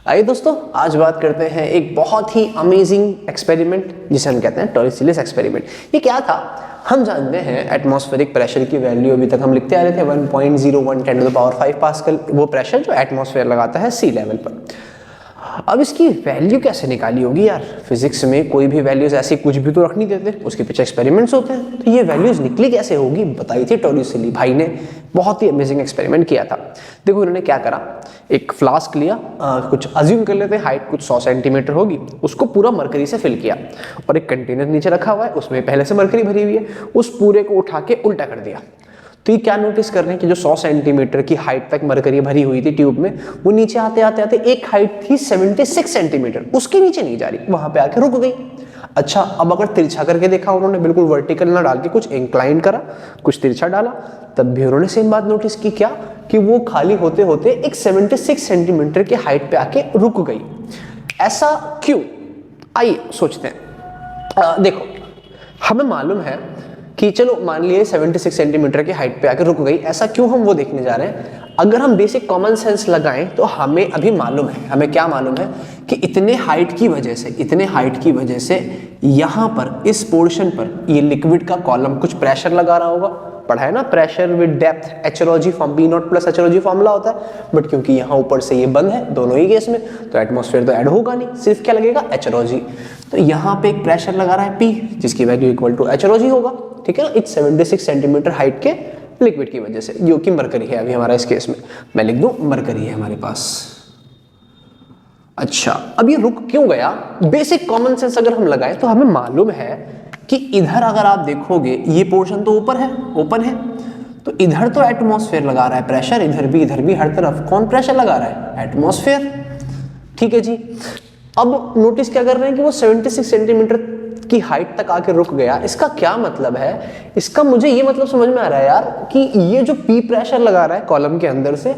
आइए दोस्तों, आज बात करते हैं एक बहुत ही अमेजिंग एक्सपेरिमेंट जिसे हम कहते हैं टॉर्रिसिलिस एक्सपेरिमेंट। ये क्या था? हम जानते हैं एटमॉस्फेरिक प्रेशर की वैल्यू अभी तक हम लिखते आ रहे थे 1.01 10 टू द पावर 5 पास्कल, वो प्रेशर जो एटमॉस्फेयर लगाता है सी लेवल पर। अब इसकी वैल्यू कैसे निकाली होगी यार? फिजिक्स में कोई भी वैल्यूज ऐसी कुछ भी तो रख नहीं देते, उसके पीछे एक्सपेरिमेंट्स होते हैं। तो ये वैल्यूज निकली कैसे होगी बताई थी टॉर्रिसिली भाई ने। बहुत ही अमेजिंग एक्सपेरिमेंट किया था। देखो इन्होंने क्या करा, एक फ्लास्क लिया, कुछ अज्यूम कर लेते हैं हाइट कुछ 100 सेंटीमीटर होगी, उसको पूरा मरकरी से फिल किया और एक कंटेनर नीचे रखा हुआ है, उसमें पहले से मरकरी भरी हुई है। उस पूरे को उठा के उल्टा कर दिया। तो ये क्या नोटिस कर रहे हैं कि जो 100 सेंटीमीटर की हाइट तक मरकरी भरी हुई थी ट्यूब में, वो नीचे आते आते आते एक हाइट थी 76 सेंटीमीटर, उसके नीचे नहीं जा रही, वहां पे आके रुक गई। अच्छा, अब अगर तिरछा करके देखा उन्होंने, बिल्कुल वर्टिकल ना डाल के कुछ इंक्लाइन करा, कुछ तिरछा डाला, तब भी उन्होंने सेम बात नोटिस की। क्या कि वो खाली होते होते एक 76 सेंटीमीटर की हाइट पे आके रुक गई। ऐसा क्यों? आइए सोचते हैं। देखो, हमें मालूम है कि चलो मान लिए 76 सेंटीमीटर की हाइट पे आकर रुक गई, ऐसा क्यों, हम वो देखने जा रहे हैं। अगर हम बेसिक कॉमन सेंस लगाएं तो हमें अभी मालूम है, हमें क्या मालूम है कि इतने हाइट की वजह से यहाँ पर इस पोर्शन पर ये लिक्विड का कॉलम कुछ प्रेशर लगा रहा होगा। पढ़ा है ना, प्रेशर विद डेप्थ एचरोजी फॉर्म B0 प्लस एचरोजी फॉर्मूला होता है। बट क्योंकि यहाँ ऊपर से ये बंद है दोनों ही केस में, तो एटमॉस्फेयर तो ऐड होगा नहीं, सिर्फ क्या लगेगा, एचरोजी। तो यहाँ पे एक प्रेशर लगा रहा है P, जिसकी वैल्यू इक्वल टू एचरोजी होगा, ठीक है ना, इस 76 सेंटीमीटर हाइट के लिक्विड की वजह से, जो कि मरकरी है अभी हमारा इस केस में। मैं लिख दूं मरकरी है हमारे पास। अच्छा, अब ये रुक क्यों गया? बेसिक कॉमन सेंस अगर हम लगाएं तो हमें मालूम है कि इधर अगर आप देखोगे ये पोर्शन तो ऊपर है, ओपन है, तो इधर तो एटमॉस्फेयर लगा रहा है प्रेशर, इधर भी हर तरफ कौन प्रेशर लगा रहा है? एटमॉस्फेयर। ठीक है जी। अब नोटिस क्या कर रहे हैं कि वो 76 सेंटीमीटर की हाइट तक आके रुक गया। इसका क्या मतलब है? इसका मुझे ये मतलब समझ में आ रहा है यार कि ये जो P प्रेशर लगा रहा है कॉलम के अंदर से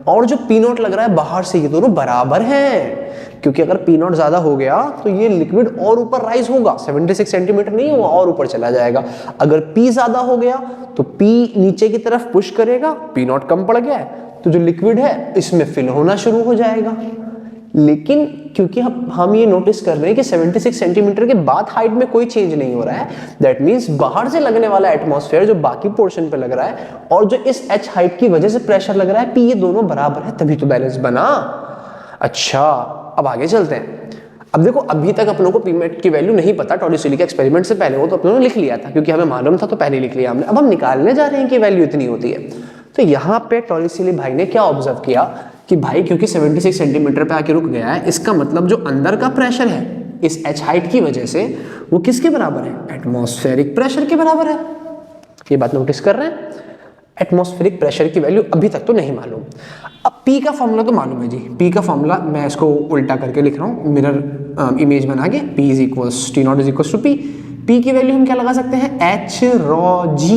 और जो P0 लग रहा है बाहर से, ये दोनों बराबर हैं। क्योंकि अगर P0 ज्यादा हो गया तो ये लिक्विड और ऊपर राइज होगा, 76 सेंटीमीटर नहीं होगा, और ऊपर चला जाएगा। अगर P ज्यादा हो गया तो P नीचे की तरफ पुश करेगा, P0 कम पड़ गया तो जो लिक्विड है इसमें फिल होना शुरू हो जाएगा। लेकिन क्योंकि हम ये नोटिस कर रहे हैं कि 76 सेंटीमीटर के बाद हाइट में कोई चेंज नहीं हो रहा है, दैट मींस बाहर से लगने वाला एटमॉस्फेयर जो बाकी पोर्शन पे लग रहा है और जो इस H हाइट की वजह से प्रेशर लग रहा है P, ये दोनों बराबर है, तभी तो बैलेंस बना। अच्छा, अब आगे चलते हैं। अब देखो, अभी तक अपनों को Pmat की वैल्यू नहीं पता, टॉर्रिसिली के एक्सपेरिमेंट से पहले वो तो अपनों ने लिख लिया था, क्योंकि हमें मालूम था तो पहले लिख लिया हमने। अब हम निकालने जा रहे हैं कि वैल्यू इतनी होती है। तो यहाँ पे टॉर्रिसिली भाई ने क्या ऑब्जर्व किया कि भाई क्योंकि 76 सेंटीमीटर पे आके रुक गया है, इसका मतलब जो अंदर का प्रेशर है इस H हाइट की वजह से वो किसके बराबर है? एटमॉस्फेरिक प्रेशर के बराबर है। ये बात नोटिस कर रहे हैं? एटमॉस्फेरिक प्रेशर की वैल्यू अभी तक तो नहीं मालूम। अब P का फॉर्मूला तो मालूम है जी। P का फॉर्मूला मैं इसको उल्टा करके लिख रहा हूँ, मिरर इमेज बना के। P is equals T0 is equals to P। P की वैल्यू हम क्या लगा सकते हैं? H rho G,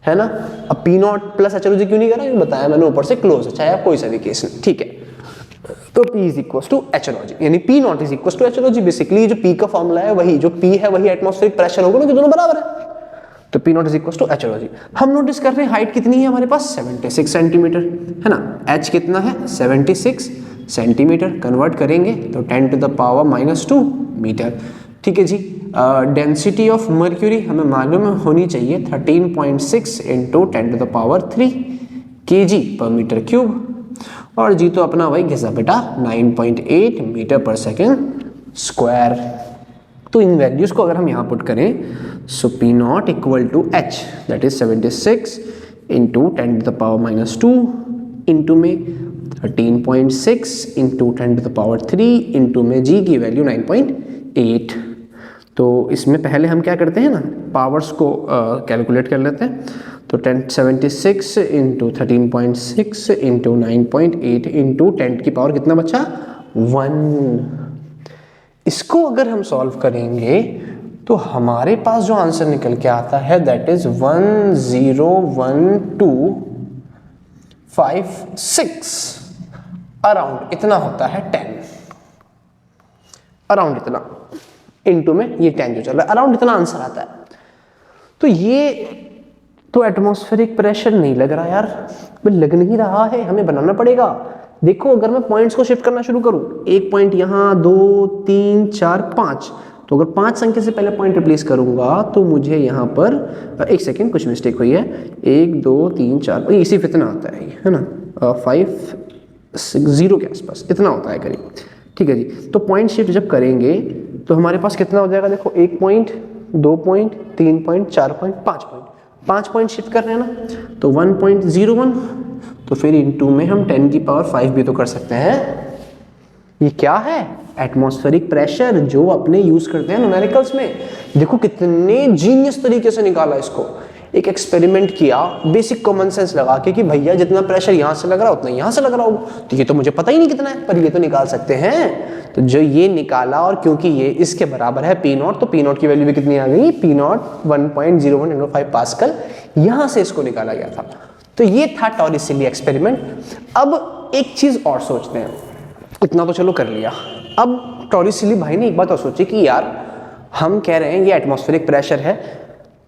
है ना। अब P0 प्लस एचरोजी क्यों नहीं करा, ये बताया मैंने ऊपर से क्लोज है, चाहे आप कोई सा भी केस में, ठीक है। तो P इज इक्वल्स टू एचरोजी, यानी P0 इज इक्वल्स टू एचरोजी। बेसिकली जो P का फॉर्मूला है वही, जो P है वही एटमॉस्फेरिक प्रेशर होगा ना, कि दोनों बराबर है। तो P0 इज इक्वल्स टू एचरोजी। हम नोटिस कर रहे हैं हाइट कितनी है हमारे पास? 76 सेंटीमीटर, है ना। H कितना है? 76 सेंटीमीटर। कन्वर्ट करेंगे तो 10 टू द पावर -2 मीटर। ठीक है जी। डेंसिटी ऑफ मर्क्यूरी हमें मालूम होनी चाहिए 13.6 into 10 to the power 3 kg पर मीटर क्यूब, और जी तो अपना वही घिसा बेटा 9.8 मीटर पर सेकेंड स्क्वायर। तो इन वैल्यूज को अगर हम यहाँ पुट करें, so P0 equal to H, that is 76 into 10 to the power -2 into में 13.6 into 10 to the power 3 into में G की वैल्यू 9.8। तो इसमें पहले हम क्या करते हैं ना, पावर्स को कैलकुलेट कर लेते हैं। तो 76 इंटू 13.6 इंटू 9.8 इंटू 10 की पावर कितना बचा? 1। इसको अगर हम सॉल्व करेंगे तो हमारे पास जो आंसर निकल के आता है दैट इज 101256, अराउंड इतना होता है 10, अराउंड इतना इनटू में ये 10 जो चल रहा है, अराउंड इतना आंसर आता है। तो ये तो एटमॉस्फेरिक प्रेशर नहीं लग रहा यार, लग नहीं रहा है, हमें बनाना पड़ेगा देखो अगर मैं पॉइंट्स को शिफ्ट करना शुरू करूं, एक पॉइंट यहाँ, 2 3 4 5, तो अगर 5 संख्या से पहले पॉइंट रिप्लेस करूंगा तो मुझे यहाँ पर एक सेकेंड, कुछ मिस्टेक हुई है, 1 2 3 4, इसी इतना आता है ना, 5 6 0 के आसपास इतना होता है करीब। ठीक है जी, तो पॉइंट शिफ्ट जब करेंगे तो हमारे पास कितना हो जाएगा, देखो 1 point, 2 point, 3 point, 4 point, 5 point, 5 point shift कर रहे हैं ना, तो 1.01, तो फिर इनटू में हम 10 की पावर 5 भी तो कर सकते हैं। ये क्या है, एटमॉस्फेरिक प्रेशर, जो अपने यूज करते हैं न्यूमेरिकल्स में। देखो कितने जीनियस तरीके से निकाला इसको, एक एक्सपेरिमेंट किया बेसिक कॉमन सेंस लगा के कि भैया जितना प्रेशर यहां से लग रहा है उतना यहां से लग रहा होगा, तो ये तो मुझे पता ही नहीं कितना है, पर ये तो निकाल सकते हैं। तो जो ये निकाला, और क्योंकि ये इसके बराबर है पी नॉट, तो पी नॉट की वैल्यू भी कितनी आ गई, पी नॉट 1.01 × 5 पास्कल, यहां से इसको निकाला गया था। तो ये था टॉरिसिली एक्सपेरिमेंट। अब एक चीज और सोचते हैं, इतना तो चलो कर लिया, अब टॉरिसिली भाई ने एक बात और सोची कि यार हम कह रहे हैं ये एटमॉस्फेरिक प्रेशर है,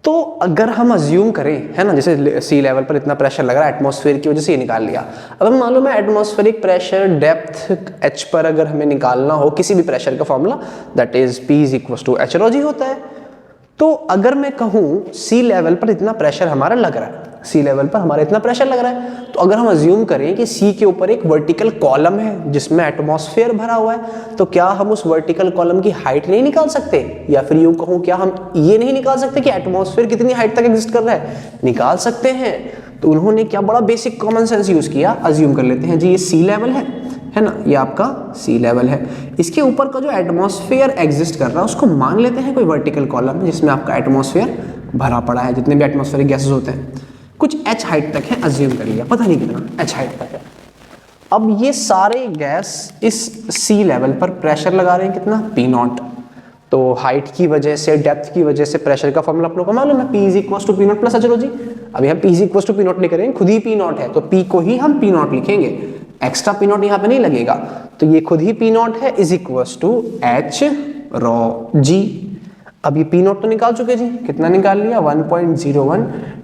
तो अगर हम अज्यूम करें, है ना, जैसे सी लेवल पर इतना प्रेशर लग रहा है एटमॉस्फेयर की वजह से ये निकाल लिया, अब हमें मालूम है एटमॉस्फेरिक प्रेशर डेप्थ h पर अगर हमें निकालना हो किसी भी प्रेशर का formula, that is P = h होता है। तो अगर मैं कहूँ सी लेवल पर इतना प्रेशर हमारा लग रहा है, सी लेवल पर हमारा इतना प्रेशर लग रहा है, तो अगर हम अज्यूम करें कि सी के ऊपर एक वर्टिकल कॉलम है जिसमें एटमॉस्फेयर भरा हुआ है, तो क्या हम उस वर्टिकल कॉलम की हाइट नहीं निकाल सकते, या फिर यूं कहूं क्या हम ये नहीं निकाल सकते कि एटमॉस्फेयर कितनी हाइट तक एग्जिस्ट कर रहा है, निकाल सकते हैं। तो उन्होंने क्या बड़ा बेसिक कॉमन सेंस यूज किया, अज्यूम कर लेते हैं जी ये सी लेवल है ना, ये आपका सी लेवल है, इसके ऊपर का जो एटमॉस्फेयर एग्जिस्ट कर रहा है उसको मान लेते हैं कोई वर्टिकल कॉलम जिसमें आपका एटमॉस्फेयर भरा पड़ा है, जितने भी एटमॉस्फेरिक गैसेस होते हैं, कुछ h हाइट तक है, अज्यूम कर लिया, पता नहीं कितना h हाइट तक है। अब ये सारे गैस इस सी लेवल पर प्रेशर लगा रहे हैं, कितना, पी नॉट। तो हाइट की वजह से, डेप्थ की वजह से प्रेशर का फॉर्मूला आप लोगों को मालूम है, P = P नॉट + h जी। अब यहाँ P = P नॉट नहीं करेंगे, खुद ही P नॉट है, तो P को ही हम P नॉट लिखेंगे, एक्स्ट्रा P नॉट यहाँ पे नहीं लगेगा, तो ये खुद ही P नॉट है, = h ρg। अब ये P नॉट तो निकाल चुके जी, कितना निकाल लिया, 1.01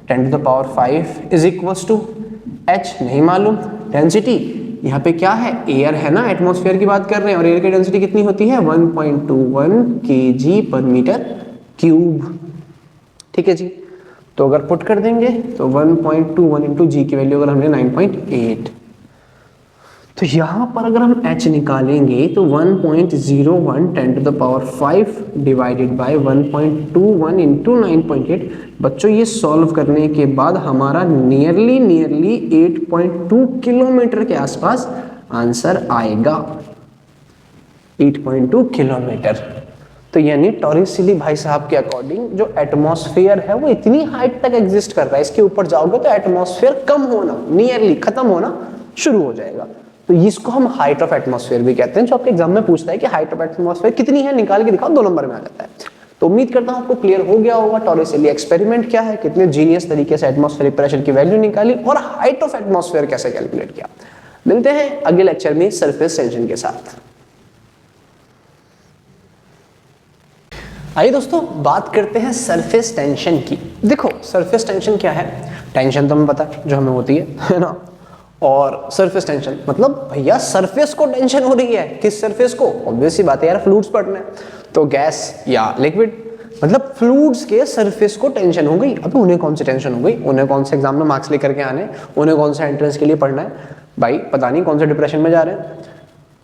10⁵ h, नहीं मालूम। डेंसिटी यहाँ पे क्या है, एयर है ना, एटमॉस्फेयर की बात कर रहे हैं, और एयर की डेंसिटी कितनी होती है, 1.21 kg/m³। ठीक है जी, तो अगर पुट कर देंगे तो 1.21 × g की वैल्यू अगर हमने 9.8, तो यहाँ पर अगर हम h निकालेंगे तो 1.01 10⁵ डिवाइडेड बाय 1.21 × 9.8। बच्चों ये सॉल्व करने के बाद हमारा नियरली 8.2 किलोमीटर के आसपास आंसर आएगा, 8.2 किलोमीटर। तो यानी टॉरिसिली भाई साहब के अकॉर्डिंग जो एटमॉस्फेयर है वो इतनी हाइट तक एग्जिस्ट कर रहा है, इसके ऊपर जाओगे तो एटमॉस्फेयर कम होना, नियरली खत्म होना शुरू हो जाएगा। तो इसको हम हाइट ऑफ एटमॉस्फेयर भी कहते हैं, जो आपके एग्जाम में पूछता है कि हाइट ऑफ एटमॉस्फेयर कितनी है, निकाल के दिखाओ, 2 नंबर में आ जाता है। तो उम्मीद करता हूं आपको क्लियर हो गया होगा टॉरिसिली एक्सपेरिमेंट क्या है, कितने जीनियस तरीके से एटमॉस्फेरिक प्रेशर की वैल्यू निकाली और हाइट ऑफ एटमॉस्फेयर कैसे कैलकुलेट किया। मिलते हैं अगले लेक्चर में सरफेस टेंशन के साथ। आइए दोस्तों बात करते हैं सरफेस टेंशन की। देखो सरफेस टेंशन क्या है, टेंशन तो हमें पता है जो हमें होती है ना, और सरफेस टेंशन मतलब भैया सरफेस को टेंशन हो रही है, किस सरफेस को, ऑब्वियस सी बात है यार, फ्लूइड्स पढ़ना है तो गैस या लिक्विड, मतलब फ्लूइड्स के सरफेस को टेंशन हो गई। अब उन्हें कौन सी टेंशन हो गई, उन्हें कौन से एग्जाम में मार्क्स लेकर के आने, उन्हें कौन सा एंट्रेंस के लिए पढ़ना है, भाई पता नहीं कौन से डिप्रेशन में जा रहे हैं।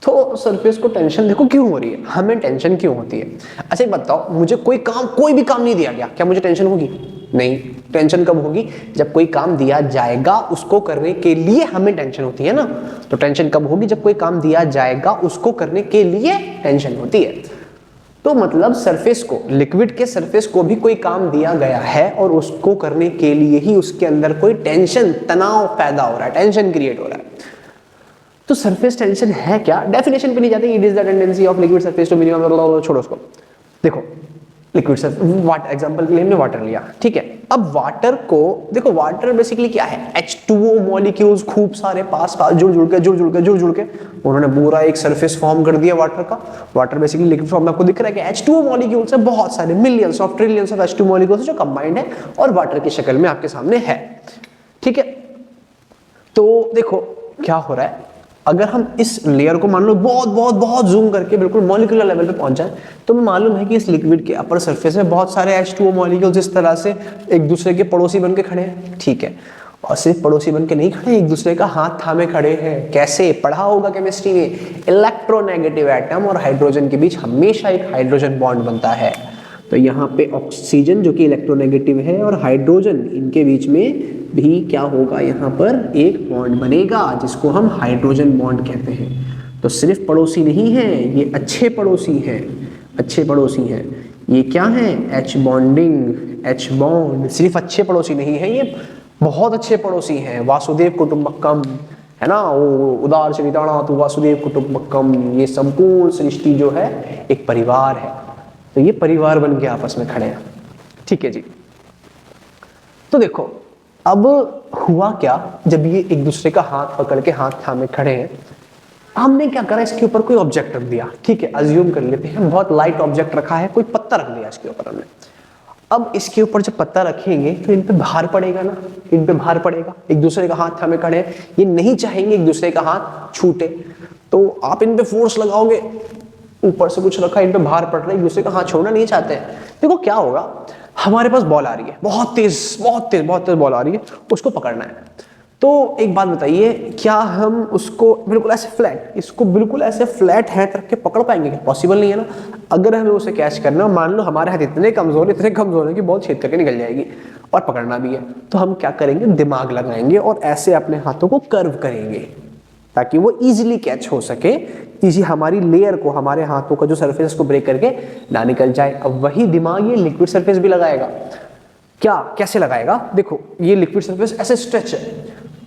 तो सरफेस को टेंशन देखो क्यों हो रही है, हमें टेंशन क्यों होती है। अच्छा बताओ, मुझे कोई भी काम नहीं दिया गया, क्या मुझे टेंशन होगी, नहीं। टेंशन कब होगी, जब कोई काम दिया जाएगा उसको करने के लिए हमें टेंशन होती है ना। तो टेंशन कब होगी, जब कोई काम दिया जाएगा उसको करने के लिए टेंशन होती है। तो मतलब सरफेस को, लिक्विड के सरफेस को भी कोई काम दिया गया है और उसको करने के लिए ही उसके अंदर कोई टेंशन, तनाव पैदा हो रहा है, टेंशन क्रिएट हो रहा है। तो सरफेस टेंशन है क्या, डेफिनेशन पे नहीं जाते, it is the tendency of liquid surface to minimum, छोड़ो उसको। देखो लिक्विड सरफेस, वाटर एग्जांपल के लिए हमने वाटर लिया, ठीक है। अब वाटर को देखो, वाटर बेसिकली क्या है, H2O मॉलिक्यूल्स खूब सारे पास जुड़ जुड़ के उन्होंने पूरा एक सरफेस फॉर्म कर दिया वाटर का। वाटर बेसिकली लिक्विड फॉर्म में आपको दिख रहा है कि H2O मॉलिक्यूल्स है, बहुत सारे millions of trillions of H2O molecules जो कंबाइंड है और वाटर की शक्ल में आपके सामने है, ठीक है। तो देखो क्या हो रहा है, अगर हम इस लेयर को मान लो बहुत बहुत बहुत जूम करके बिल्कुल मॉलिक्यूलर लेवल पे पहुंच जाए, तो हमें मालूम है कि इस लिक्विड के अपर सरफेस में बहुत सारे H2O मॉलिक्यूल्स इस तरह से एक दूसरे के पड़ोसी बन के खड़े हैं, ठीक है। और सिर्फ पड़ोसी बन के नहीं खड़े, एक दूसरे का हाथ थामे खड़े हैं। कैसे? पढ़ा होगा केमिस्ट्री में, इलेक्ट्रोनेगेटिव एटम और हाइड्रोजन के बीच हमेशा एक हाइड्रोजन बॉन्ड बनता है। तो यहाँ पे ऑक्सीजन जो कि इलेक्ट्रोनेगेटिव है और हाइड्रोजन, इनके बीच में भी क्या होगा, यहाँ पर एक बॉन्ड बनेगा जिसको हम हाइड्रोजन बॉन्ड कहते हैं। तो सिर्फ पड़ोसी नहीं है, ये अच्छे पड़ोसी हैं, अच्छे पड़ोसी हैं। ये क्या है? H bonding, H bond. सिर्फ अच्छे पड़ोसी नहीं है, ये बहुत अच्छे पड़ोसी हैं। वासुदेव कुटुंबकम है ना, वो उदार चरिताणा तो वासुदेव कुटुंबकम, ये संपूर्ण सृष्टि जो है एक परिवार है। तो ये परिवार बन के आपस में खड़े हैं, ठीक है जी। तो देखो अब हुआ क्या, जब ये एक दूसरे का हाथ पकड़ के हाथ थामे खड़े हैं, हमने क्या करा, इसके ऊपर कोई ऑब्जेक्ट रख दिया, ठीक है। अज्यूम कर लेते हैं बहुत लाइट ऑब्जेक्ट रखा है, कोई पत्ता रख दिया इसके ऊपर हमने। अब इसके ऊपर जब पत्ता रखेंगे तो इन पे भार पड़ेगा ना, इन पे भार पड़ेगा। एक दूसरे का हाथ थामे खड़े हैं, ये नहीं चाहेंगे एक दूसरे का हाथ छूटे, तो आप इन पे फोर्स लगाओगे। ऊपर से कुछ रखा, इन पे भार पड़ रहा है, एक दूसरे का हाथ छोड़ना नहीं चाहते हैं। देखो क्या होगा, हमारे पास बॉल आ रही है, बहुत तेज बहुत तेज बहुत तेज बॉल आ रही है, उसको पकड़ना है। तो एक बात बताइए, क्या हम उसको बिल्कुल ऐसे फ्लैट, इसको बिल्कुल ऐसे फ्लैट हाथ रख के पकड़ पाएंगे? क्या पॉसिबल नहीं है ना। अगर हमें उसे कैच करना, मान लो हमारे हाथ इतने कमजोर है कि बॉल छेद करके निकल जाएगी, और पकड़ना भी है, तो हम क्या करेंगे, दिमाग लगाएंगे और ऐसे अपने हाथों को कर्व करेंगे ताकि वो इजीली कैच हो सके, इसी हमारी लेयर को, हमारे हाथों का जो सरफेस को ब्रेक करके ना निकल जाए। अब वही दिमाग ये लिक्विड सरफेस भी लगाएगा। क्या, कैसे लगाएगा? देखो ये लिक्विड सरफेस ऐसे स्ट्रेच है,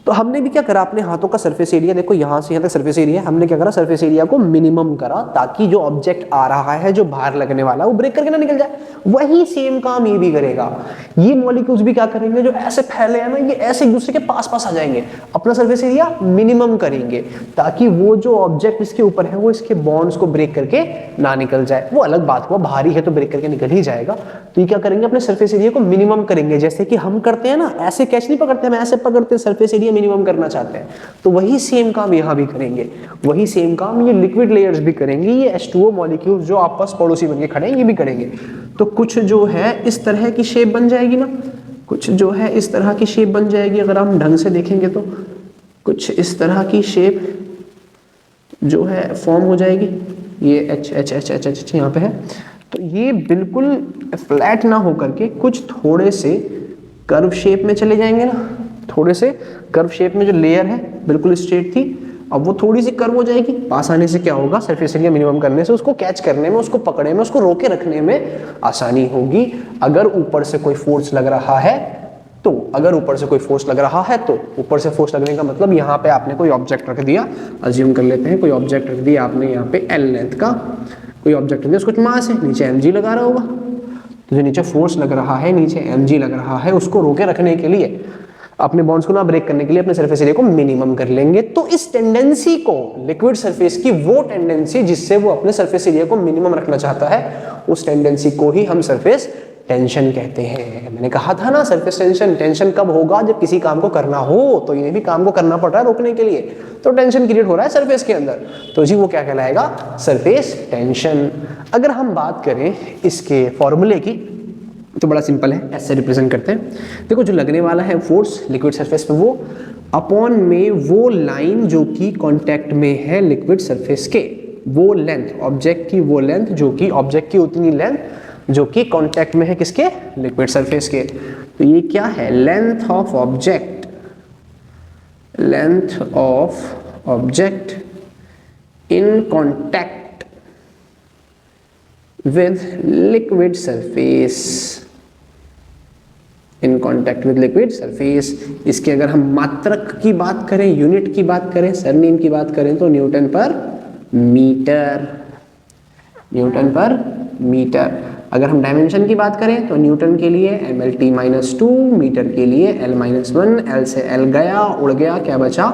तो हमने भी क्या करा, अपने हाथों का सरफेस एरिया, देखो यहां से यहां तक सरफेस एरिया, हमने क्या करा, सरफेस एरिया को मिनिमम करा, ताकि जो ऑब्जेक्ट आ रहा है, जो बाहर लगने वाला है, वो ब्रेक करके ना निकल जाए। वही सेम काम ये भी करेगा। ये मॉलिक्यूल्स भी क्या करेंगे, जो ऐसे फैले हैं ना, ये ऐसे एक दूसरे के पास पास आ जाएंगे, अपना सरफेस एरिया मिनिमम करेंगे, ताकि वो जो ऑब्जेक्ट इसके ऊपर है वो इसके बॉन्ड्स को ब्रेक करके ना निकल जाए। वो अलग बात हुआ, भारी है तो ब्रेक करके निकल ही जाएगा। तो ये क्या करेंगे, अपने सरफेस एरिया को मिनिमम करेंगे। जैसे कि हम करते हैं ना, ऐसे कैच नहीं पकड़ते, हम ऐसे पकड़ते हैं, सरफेस एरिया मिनिमम करना चाहते हैं। तो वही सेम काम यहां भी करेंगे, वही सेम काम ये लिक्विड लेयर्स भी करेंगे। ये H2O मॉलिक्यूल्स जो आपस पड़ोसी बनके खड़े हैं, ये भी करेंगे। तो कुछ जो है इस तरह की शेप बन जाएगी ना, कुछ जो है इस तरह की शेप बन जाएगी। अगर हम ढंग से देखेंगे तो कुछ इस तरह की शेप जो है फॉर्म हो जाएगी। ये H H H H H यहाँ पे है। तो ये बिल्कुल फ्लैट ना होकर के कुछ थोड़े से कर्व शेप में चले जाएंगे ना, थोड़े से कर्व शेप में। जो लेयर है बिल्कुल स्ट्रेट थी, अब वो थोड़ी सी कर्व हो जाएगी। पास आने से क्या होगा, सरफेस एरिया मिनिमम करने से उसको कैच करने में, उसको पकड़ने में, उसको रोके रखने में आसानी होगी। अगर ऊपर से कोई फोर्स लग रहा है तो, अगर ऊपर से कोई फोर्स लग रहा है तो, ऊपर से फोर्स लगने का मतलब यहाँ पे आपने कोई ऑब्जेक्ट रख दिया, अज्यूम कर लेते हैं कोई ऑब्जेक्ट रख दिया आपने यहाँ पे L लेंथ का कोई ऑब्जेक्ट रख दिया, उसको मास है, नीचे mg लगा रहा होगा। तो जो नीचे फोर्स लग रहा है, नीचे mg लग रहा है, उसको रोके रखने के लिए, अपने बॉन्ड्स को ना ब्रेक करने के लिए अपने सरफेस एरिया को मिनिमम कर लेंगे। तो इस टेंडेंसी को, लिक्विड सरफेस की वो टेंडेंसी जिससे वो अपने सरफेस एरिया को मिनिमम रखना चाहता है, उस टेंडेंसी को ही हम सरफेस टेंशन कहते हैं। मैंने कहा था ना, सरफेस टेंशन, टेंशन कब होगा, जब किसी काम को करना हो। तो इन्हें भी काम को करना पड़ रहा है रोकने के लिए, तो टेंशन क्रिएट हो रहा है सरफेस के अंदर, तो जी वो क्या कहलाएगा, सरफेस टेंशन। अगर हम बात करें इसके फॉर्मूले की तो बड़ा सिंपल है, ऐसे रिप्रेजेंट करते हैं। देखो जो लगने वाला है फोर्स लिक्विड सरफेस पे, वो अपॉन में वो लाइन जो कि कांटेक्ट में है लिक्विड सरफेस के, वो लेंथ, ऑब्जेक्ट की वो लेंथ, जो कि ऑब्जेक्ट की उतनी लेंथ जो कि कांटेक्ट में है किसके, लिक्विड सरफेस के। तो ये क्या है, length of object, length of object in contact with liquid surface, in contact with liquid surface. इसके अगर हम मात्रक की बात करें, यूनिट की बात करें, सरनेम की बात करें, तो न्यूटन पर मीटर, न्यूटन पर मीटर। अगर हम डायमेंशन की बात करें तो न्यूटन के लिए mlt-2, मीटर के लिए l-1, l से l गया, उड़ गया, क्या बचा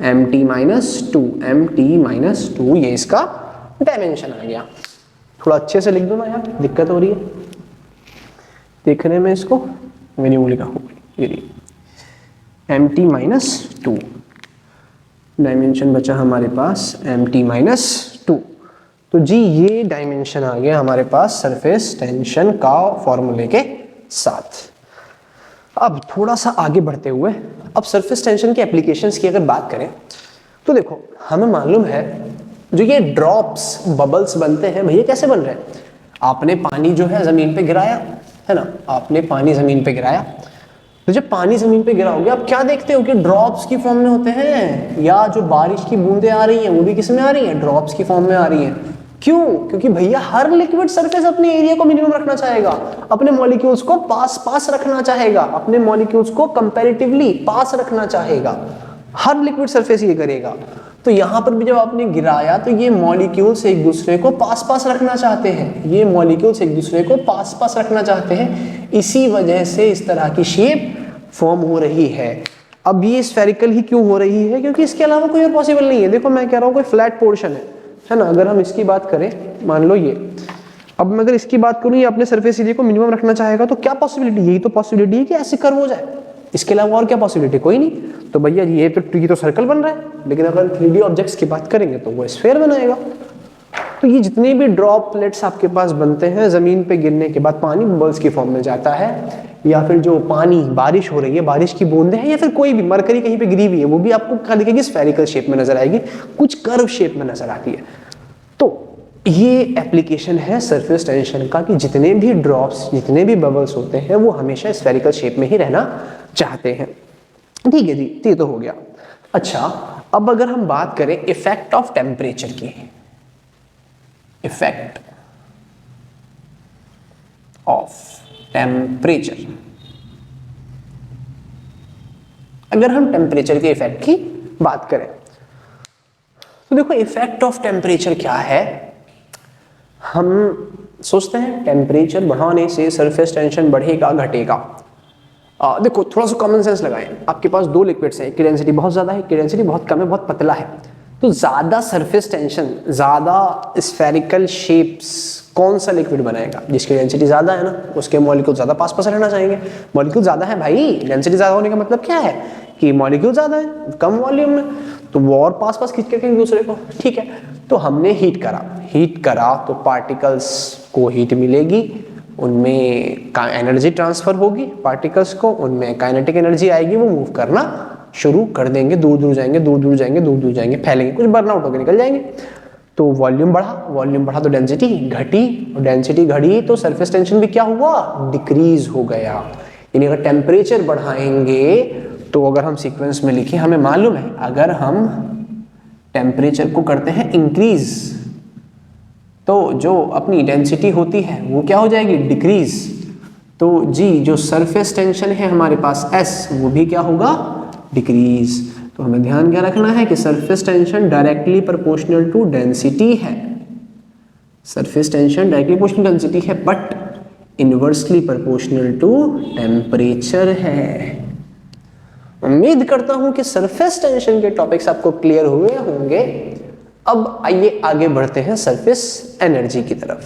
mt-2, mt-2, ये इसका डायमेंशन आ गया। थोड़ा अच्छे से लिख दो ना यार, दिक्कत हो रही है देखने में इसको, मेरी उंगली का होगी mt-2। डायमेंशन बचा हमारे पास mt-2। तो जी ये डायमेंशन आ गया हमारे पास सरफेस टेंशन का फॉर्मूले के साथ। अब थोड़ा सा आगे बढ़ते हुए अब सरफेस टेंशन के एप्लीकेशंस की अगर बात करें तो देखो हमें मालूम है जो ये ड्रॉप्स बबल्स बनते हैं भैया कैसे बन रहे हैं। आपने पानी जो है जमीन पे गिराया है ना, आपने पानी जमीन पे गिराया, तो जब पानी जमीन पे गिराओगे आप क्या देखते हो कि ड्रॉप्स की फॉर्म में होते हैं, या जो बारिश की बूंदें आ रही हैं वो भी किस में आ रही हैं, ड्रॉप्स की फॉर्म में आ रही हैं। क्यों? क्योंकि भैया हर लिक्विड सरफेस अपने एरिया को मिनिमम रखना चाहेगा, अपने मॉलिक्यूल्स को पास रखना चाहेगा, अपने मॉलिक्यूल्स को कंपैरेटिवली पास रखना चाहेगा, हर लिक्विड सरफेस ये करेगा। तो यहाँ पर भी जब आपने गिराया तो ये मॉलिक्यूल्स एक दूसरे को पास रखना चाहते हैं, ये मॉलिक्यूल्स एक दूसरे को पास रखना चाहते हैं, इसी वजह से इस तरह की शेप फॉर्म हो रही है। अब ये स्फेरिकल ही क्यों हो रही है? क्योंकि इसके अलावा कोई और पॉसिबल नहीं है। देखो मैं कह रहा हूँ कोई फ्लैट पोर्शन है ना, अगर हम इसकी बात करें, मान लो ये, अब मैं अगर इसकी बात करूँ ये अपने सरफेस एरिया को मिनिमम रखना चाहेगा, तो क्या पॉसिबिलिटी? यही तो पॉसिबिलिटी है कि ऐसे कर्व हो जाए, इसके अलावा और क्या पॉसिबिलिटी? कोई नहीं। तो भैया ये तो सर्कल बन रहा है, लेकिन अगर 3D ऑब्जेक्ट्स की बात करेंगे तो वो स्फेयर बनाएगा। तो ये जितने भी ड्रॉपलेट्स आपके पास बनते हैं जमीन पे गिरने के बाद पानी बबल्स की फॉर्म में जाता है, या फिर जो पानी बारिश हो रही है, बारिश की बूंदें हैं, या फिर कोई भी मरकरी कहीं पे गिरी हुई है, वो भी आपको क्या दिखेगी? स्फेरिकल शेप में नजर आएगी, कुछ कर्व शेप में नजर आती है। तो ये एप्लीकेशन है सरफेस टेंशन का कि जितने भी ड्रॉप्स, जितने भी बबल्स होते हैं वो हमेशा स्फेरिकल शेप में ही रहना चाहते हैं। ठीक है जी, ये तो हो गया। अच्छा, अब अगर हम बात करें इफेक्ट ऑफ टेम्परेचर की, इफेक्ट ऑफ टेम्परेचर, अगर हम टेम्परेचर के इफेक्ट की बात करें तो देखो इफेक्ट ऑफ टेम्परेचर क्या है। हम सोचते हैं टेम्परेचर बढ़ाने से सरफेस टेंशन बढ़ेगा घटेगा। देखो थोड़ा सा कॉमन सेंस लगाएं, आपके पास दो लिक्विड्स हैं, एक की डेंसिटी बहुत ज्यादा है, एक की डेंसिटी बहुत कम है, बहुत पतला है, तो ज्यादा सरफेस टेंशन, ज्यादा स्फेरिकल शेप्स कौन सा लिक्विड बनाएगा? जिसकी डेंसिटी ज्यादा है ना, उसके मॉलिक्यूल ज्यादा पास रहना चाहेंगे। मॉलिक्यूल ज्यादा है भाई, डेंसिटी ज्यादा होने का मतलब क्या है कि मॉलिक्यूल ज्यादा है कम वॉल्यूम में, तो वो और पास खींच के रखेंगे दूसरे को। ठीक है, तो हमने हीट करा तो पार्टिकल्स को हीट मिलेगी, उनमें एनर्जी ट्रांसफर होगी पार्टिकल्स को, उनमें काइनेटिक एनर्जी आएगी, वो मूव करना शुरू कर देंगे, दूर दूर जाएंगे, फैलेंगे, कुछ बर्नआउट होकर निकल जाएंगे। तो वॉल्यूम बढ़ा तो डेंसिटी घटी, और डेंसिटी घटी तो सरफेस टेंशन भी क्या हुआ? डिक्रीज हो गया। यानी अगर टेम्परेचर बढ़ाएंगे तो अगर हम सीक्वेंस में लिखें, हमें मालूम है अगर हम टेम्परेचर को करते हैं इंक्रीज तो जो अपनी डेंसिटी होती है वो क्या हो जाएगी? डिक्रीज। तो जी जो सरफेस टेंशन है हमारे पास S, वो भी क्या होगा? डिक्रीज। तो हमें ध्यान क्या रखना है कि surface tension directly proportional to density है, surface tension directly proportional density है, but inversely proportional to temperature है। उम्मीद करता हूं कि सरफेस टेंशन के टॉपिक्स आपको क्लियर हुए होंगे। अब आइए आगे बढ़ते हैं सरफेस एनर्जी की तरफ।